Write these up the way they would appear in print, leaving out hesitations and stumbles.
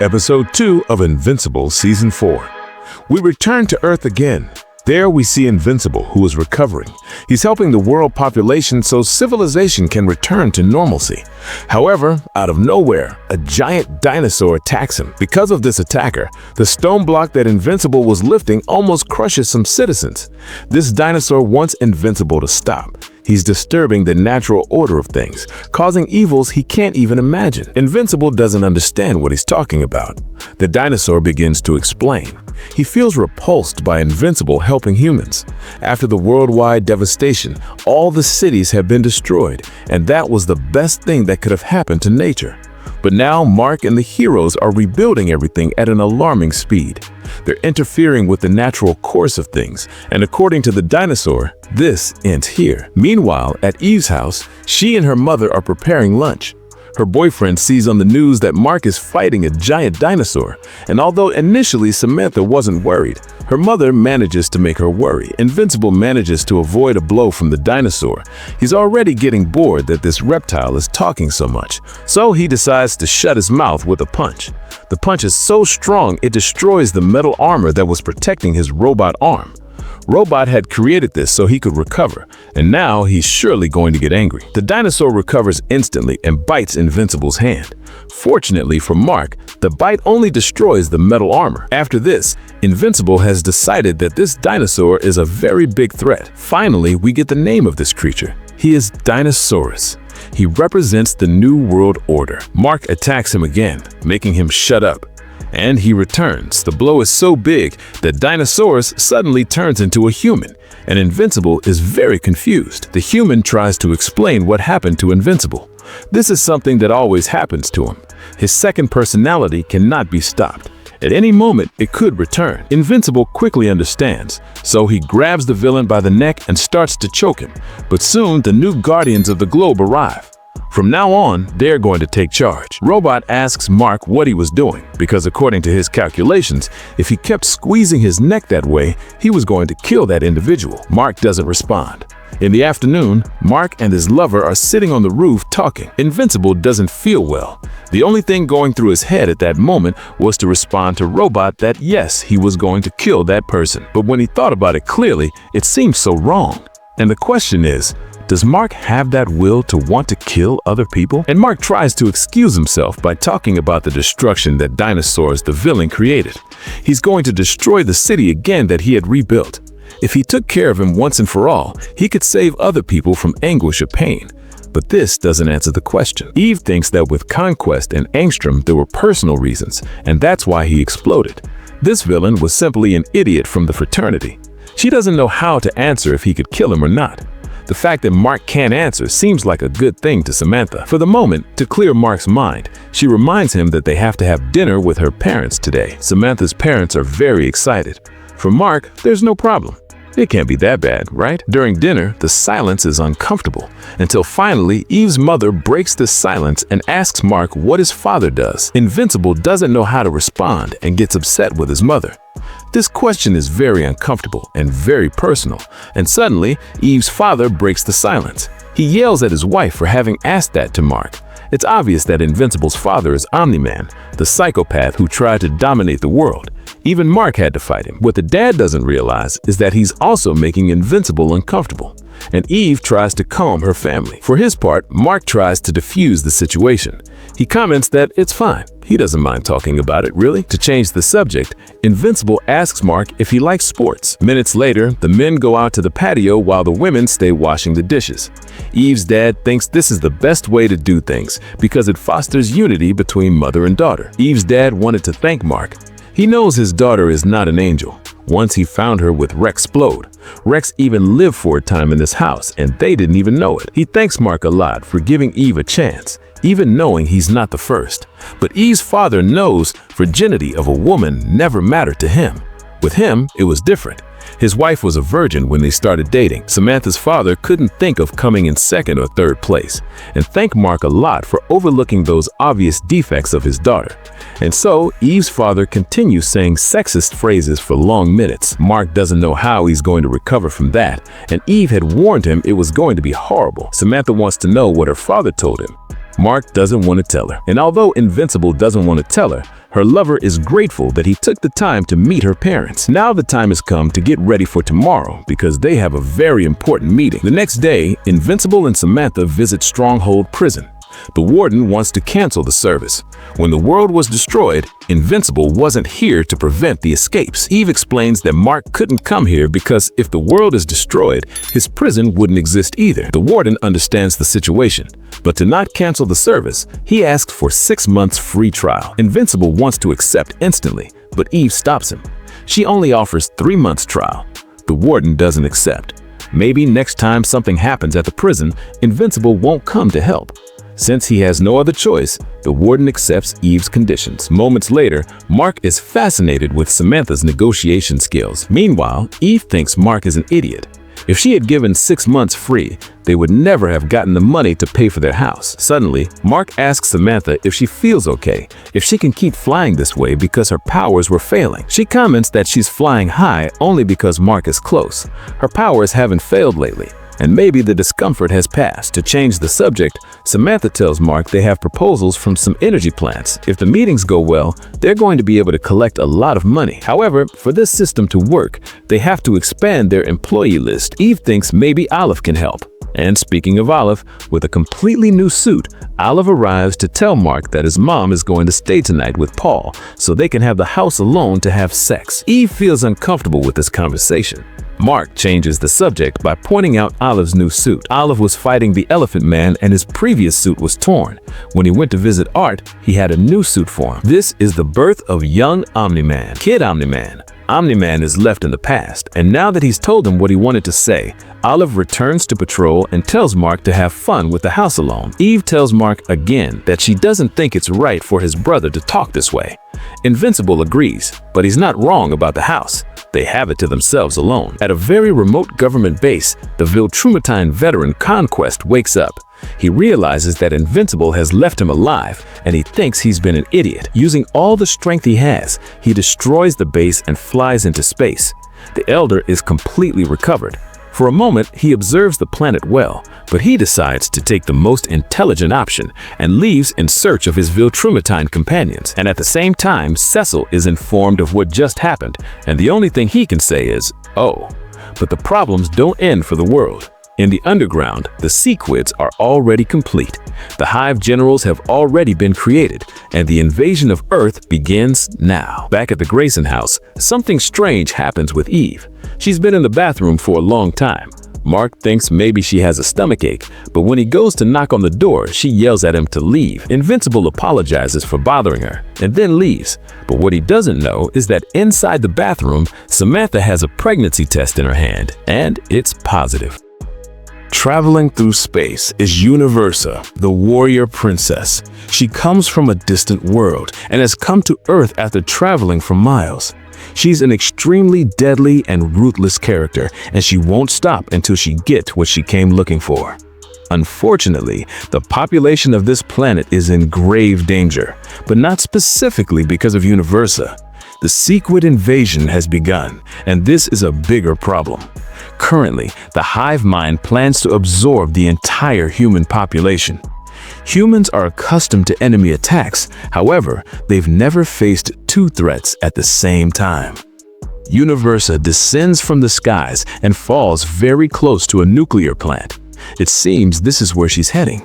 Episode 2 of Invincible Season 4. We return to Earth again. There we see Invincible, who is recovering. He's helping the world population so civilization can return to normalcy. However, out of nowhere, a giant dinosaur attacks him. Because of this attacker, the stone block that Invincible was lifting almost crushes some citizens. This dinosaur wants Invincible to stop. He's disturbing the natural order of things, causing evils he can't even imagine. Invincible doesn't understand what he's talking about. The dinosaur begins to explain. He feels repulsed by Invincible helping humans. After the worldwide devastation, all the cities have been destroyed, and that was the best thing that could have happened to nature. But now Mark and the heroes are rebuilding everything at an alarming speed. They're interfering with the natural course of things, and according to the dinosaur, this ends here. Meanwhile, at Eve's house, she and her mother are preparing lunch. Her boyfriend sees on the news that Mark is fighting a giant dinosaur, and although initially Samantha wasn't worried, her mother manages to make her worry. Invincible manages to avoid a blow from the dinosaur. He's already getting bored that this reptile is talking so much, so he decides to shut his mouth with a punch. The punch is so strong it destroys the metal armor that was protecting his robot arm. Robot had created this so he could recover, and now he's surely going to get angry. The dinosaur recovers instantly and bites Invincible's hand. Fortunately for Mark, the bite only destroys the metal armor. After this, Invincible has decided that this dinosaur is a very big threat. Finally, we get the name of this creature. He is Dinosaurus. He represents the New World Order. Mark attacks him again, making him shut up. And he returns. The blow is so big that Dinosaurus suddenly turns into a human, and Invincible is very confused. The human tries to explain what happened to Invincible. This is something that always happens to him. His second personality cannot be stopped. At any moment, it could return. Invincible quickly understands, so he grabs the villain by the neck and starts to choke him. But soon, the new Guardians of the Globe arrive. From now on, they're going to take charge. Robot asks Mark what he was doing, because according to his calculations, if he kept squeezing his neck that way, he was going to kill that individual. Mark doesn't respond. In the afternoon, Mark and his lover are sitting on the roof talking. Invincible doesn't feel well. The only thing going through his head at that moment was to respond to Robot that yes, he was going to kill that person. But when he thought about it clearly, it seemed so wrong. And the question is, does Mark have that will to want to kill other people? And Mark tries to excuse himself by talking about the destruction that Dinosaurus the villain created. He's going to destroy the city again that he had rebuilt. If he took care of him once and for all, he could save other people from anguish or pain. But this doesn't answer the question. Eve thinks that with Conquest and Angstrom there were personal reasons, and that's why he exploded. This villain was simply an idiot from the fraternity. She doesn't know how to answer if he could kill him or not. The fact that Mark can't answer seems like a good thing to Samantha. For the moment, to clear Mark's mind, she reminds him that they have to have dinner with her parents today. Samantha's parents are very excited. For Mark, there's no problem. It can't be that bad, right? During dinner, the silence is uncomfortable, until finally Eve's mother breaks the silence and asks Mark what his father does. Invincible doesn't know how to respond and gets upset with his mother. This question is very uncomfortable and very personal, and suddenly Eve's father breaks the silence. He yells at his wife for having asked that to Mark. It's obvious that Invincible's father is Omni-Man, the psychopath who tried to dominate the world. Even Mark had to fight him. What the dad doesn't realize is that he's also making Invincible uncomfortable, and Eve tries to calm her family. For his part, Mark tries to defuse the situation. He comments that it's fine. He doesn't mind talking about it, really. To change the subject, Invincible asks Mark if he likes sports. Minutes later, the men go out to the patio while the women stay washing the dishes. Eve's dad thinks this is the best way to do things because it fosters unity between mother and daughter. Eve's dad wanted to thank Mark. He knows his daughter is not an angel. Once he found her with Rexplode. Rex even lived for a time in this house, and they didn't even know it. He thanks Mark a lot for giving Eve a chance, even knowing he's not the first. But Eve's father knows virginity of a woman never mattered to him. With him, it was different. His wife was a virgin when they started dating. Samantha's father couldn't think of coming in second or third place, and thanked Mark a lot for overlooking those obvious defects of his daughter. And so, Eve's father continues saying sexist phrases for long minutes. Mark doesn't know how he's going to recover from that, and Eve had warned him it was going to be horrible. Samantha wants to know what her father told him. Mark doesn't want to tell her. And although Invincible doesn't want to tell her, Her lover is grateful that he took the time to meet her parents. Now the time has come to get ready for tomorrow because they have a very important meeting. The next day, Invincible and Samantha visit Stronghold Prison. The warden wants to cancel the service. When the world was destroyed, Invincible wasn't here to prevent the escapes. Eve explains that Mark couldn't come here because if the world is destroyed, his prison wouldn't exist either. The warden understands the situation, but to not cancel the service, he asks for 6 months free trial. Invincible wants to accept instantly, but Eve stops him. She only offers 3 months trial. The warden doesn't accept. Maybe next time something happens at the prison, Invincible won't come to help. Since he has no other choice, the warden accepts Eve's conditions. Moments later, Mark is fascinated with Samantha's negotiation skills. Meanwhile, Eve thinks Mark is an idiot. If she had given 6 months free, they would never have gotten the money to pay for their house. Suddenly, Mark asks Samantha if she feels okay, if she can keep flying this way because her powers were failing. She comments that she's flying high only because Mark is close. Her powers haven't failed lately, and maybe the discomfort has passed. To change the subject, Samantha tells Mark they have proposals from some energy plants. If the meetings go well, they're going to be able to collect a lot of money. However, for this system to work, they have to expand their employee list. Eve thinks maybe Olive can help. And speaking of Olive, with a completely new suit, Olive arrives to tell Mark that his mom is going to stay tonight with Paul so they can have the house alone to have sex. Eve feels uncomfortable with this conversation. Mark changes the subject by pointing out Olive's new suit. Olive was fighting the Elephant Man and his previous suit was torn. When he went to visit Art, he had a new suit for him. This is the birth of young Omni-Man, Kid Omni-Man. Omni-Man is left in the past, and now that he's told him what he wanted to say, Olive returns to patrol and tells Mark to have fun with the house alone. Eve tells Mark again that she doesn't think it's right for his brother to talk this way. Invincible agrees, but he's not wrong about the house. They have it to themselves alone. At a very remote government base, the Viltrumitine veteran Conquest wakes up. He realizes that Invincible has left him alive, and he thinks he's been an idiot. Using all the strength he has, he destroys the base and flies into space. The Elder is completely recovered. For a moment, he observes the planet well, but he decides to take the most intelligent option and leaves in search of his Viltrumitine companions. And at the same time, Cecil is informed of what just happened, and the only thing he can say is, "Oh." But the problems don't end for the world. In the underground, the Sequids are already complete. The Hive generals have already been created, and the invasion of Earth begins now. Back at the Grayson house, something strange happens with Eve. She's been in the bathroom for a long time. Mark thinks maybe she has a stomachache, but when he goes to knock on the door, she yells at him to leave. Invincible apologizes for bothering her and then leaves. But what he doesn't know is that inside the bathroom, Samantha has a pregnancy test in her hand, and it's positive. Traveling through space is Universa, the warrior princess. She comes from a distant world and has come to Earth after traveling for miles. She's an extremely deadly and ruthless character, and she won't stop until she gets what she came looking for. Unfortunately, the population of this planet is in grave danger, but not specifically because of Universa. The Sequid invasion has begun, and this is a bigger problem. Currently, the hive mind plans to absorb the entire human population. Humans are accustomed to enemy attacks, however, they've never faced two threats at the same time. Universa descends from the skies and falls very close to a nuclear plant. It seems this is where she's heading.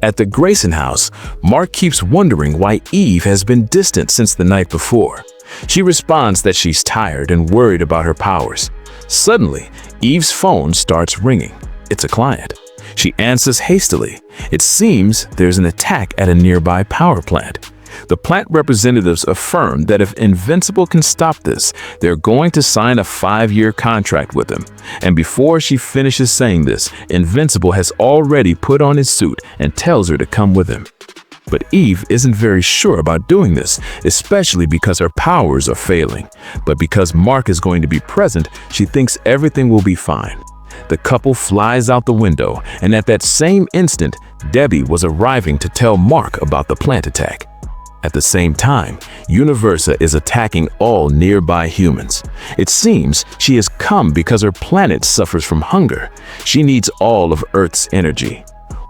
At the Grayson house, Mark keeps wondering why Eve has been distant since the night before. She responds that she's tired and worried about her powers. Suddenly, Eve's phone starts ringing. It's a client. She answers hastily. It seems there's an attack at a nearby power plant. The plant representatives affirm that if Invincible can stop this, they're going to sign a 5-year contract with him. And before she finishes saying this, Invincible has already put on his suit and tells her to come with him. But Eve isn't very sure about doing this, especially because her powers are failing. But because Mark is going to be present, she thinks everything will be fine. The couple flies out the window, and at that same instant, Debbie was arriving to tell Mark about the plant attack. At the same time, Universa is attacking all nearby humans. It seems she has come because her planet suffers from hunger. She needs all of Earth's energy.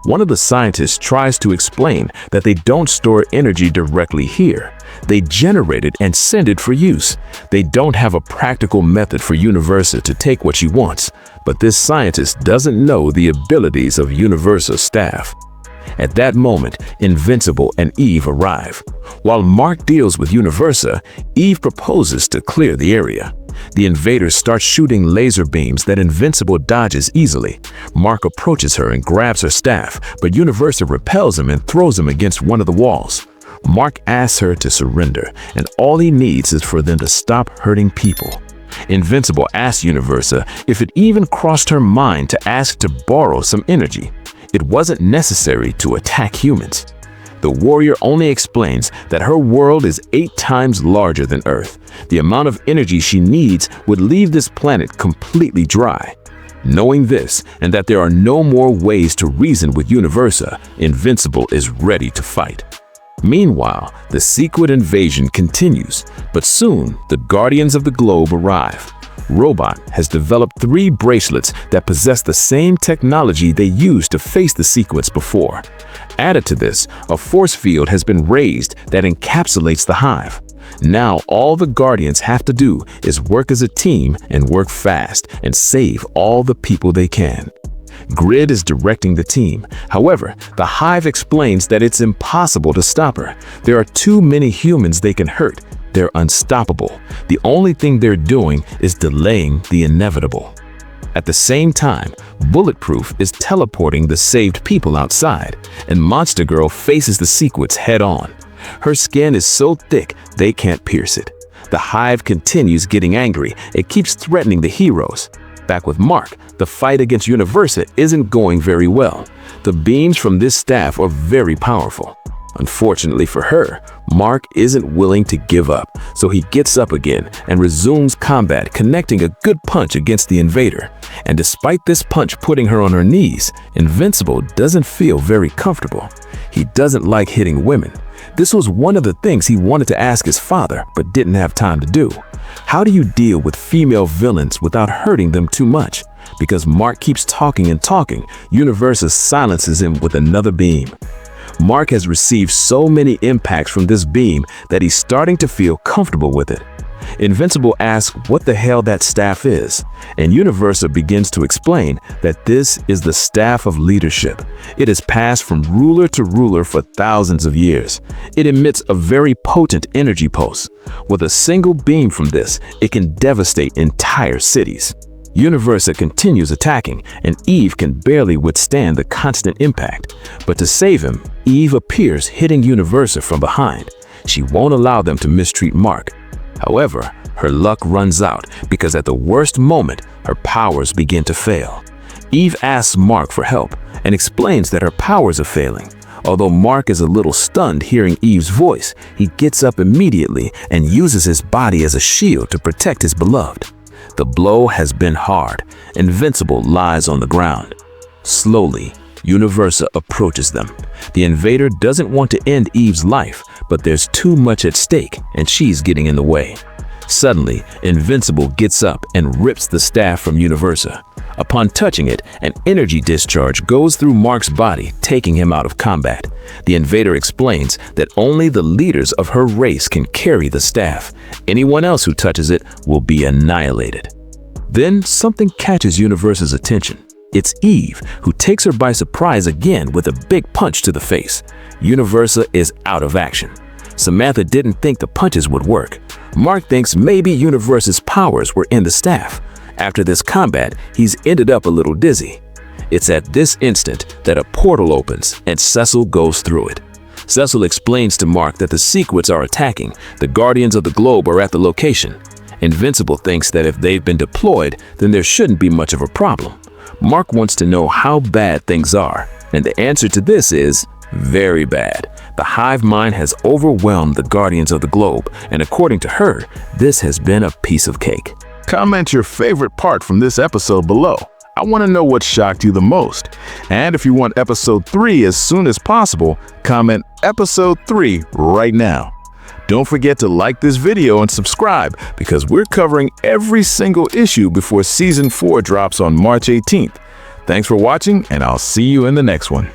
One of the scientists tries to explain that they don't store energy directly here. They generate it and send it for use. They don't have a practical method for Universa to take what she wants, but this scientist doesn't know the abilities of Universa's staff. At that moment, Invincible and Eve arrive. While Mark deals with Universa, Eve proposes to clear the area. The invaders start shooting laser beams that Invincible dodges easily. Mark approaches her and grabs her staff, but Universa repels him and throws him against one of the walls. Mark asks her to surrender, and all he needs is for them to stop hurting people. Invincible asks Universa if it even crossed her mind to ask to borrow some energy. It wasn't necessary to attack humans. The warrior only explains that her world is 8 times larger than Earth. The amount of energy she needs would leave this planet completely dry. Knowing this, and that there are no more ways to reason with Universa, Invincible is ready to fight. Meanwhile, the Sequid invasion continues, but soon the Guardians of the Globe arrive. Robot has developed 3 bracelets that possess the same technology they used to face the Sequids before. Added to this, a force field has been raised that encapsulates the hive. Now all the Guardians have to do is work as a team and work fast and save all the people they can. Grid is directing the team. However, the hive explains that it's impossible to stop her. There are too many humans they can hurt. They're unstoppable. The only thing they're doing is delaying the inevitable. At the same time, Bulletproof is teleporting the saved people outside, and Monster Girl faces the Sequids head-on. Her skin is so thick they can't pierce it. The hive continues getting angry. It keeps threatening the heroes. Back with Mark, the fight against Universa isn't going very well. The beams from this staff are very powerful. Unfortunately for her, Mark isn't willing to give up, so he gets up again and resumes combat, connecting a good punch against the invader. And despite this punch putting her on her knees, Invincible doesn't feel very comfortable. He doesn't like hitting women. This was one of the things he wanted to ask his father, but didn't have time to do. How do you deal with female villains without hurting them too much? Because Mark keeps talking and talking, Universa silences him with another beam. Mark has received so many impacts from this beam that he's starting to feel comfortable with it. Invincible asks what the hell that staff is, and Universa begins to explain that this is the staff of leadership. It has passed from ruler to ruler for thousands of years. It emits a very potent energy pulse. With a single beam from this, it can devastate entire cities. Universa continues attacking, and Eve can barely withstand the constant impact. But to save him, Eve appears, hitting Universa from behind. She won't allow them to mistreat Mark. However, her luck runs out because at the worst moment, her powers begin to fail. Eve asks Mark for help and explains that her powers are failing. Although Mark is a little stunned hearing Eve's voice, he gets up immediately and uses his body as a shield to protect his beloved. The blow has been hard. Invincible lies on the ground. Slowly, Universa approaches them. The invader doesn't want to end Eve's life, but there's too much at stake, and she's getting in the way. Suddenly, Invincible gets up and rips the staff from Universa. Upon touching it, an energy discharge goes through Mark's body, taking him out of combat. The invader explains that only the leaders of her race can carry the staff. Anyone else who touches it will be annihilated. Then something catches Universa's attention. It's Eve, who takes her by surprise again with a big punch to the face. Universa is out of action. Samantha didn't think the punches would work. Mark thinks maybe Universa's powers were in the staff. After this combat, he's ended up a little dizzy. It's at this instant that a portal opens and Cecil goes through it. Cecil explains to Mark that the Sequids are attacking. The Guardians of the Globe are at the location. Invincible thinks that if they've been deployed, then there shouldn't be much of a problem. Mark wants to know how bad things are, and the answer to this is very bad. The hive mind has overwhelmed the Guardians of the Globe, and according to her, this has been a piece of cake. Comment your favorite part from this episode below. I want to know what shocked you the most. And if you want episode 3 as soon as possible, comment episode 3 right now. Don't forget to like this video and subscribe because we're covering every single issue before season 4 drops on March 18th. Thanks for watching, and I'll see you in the next one.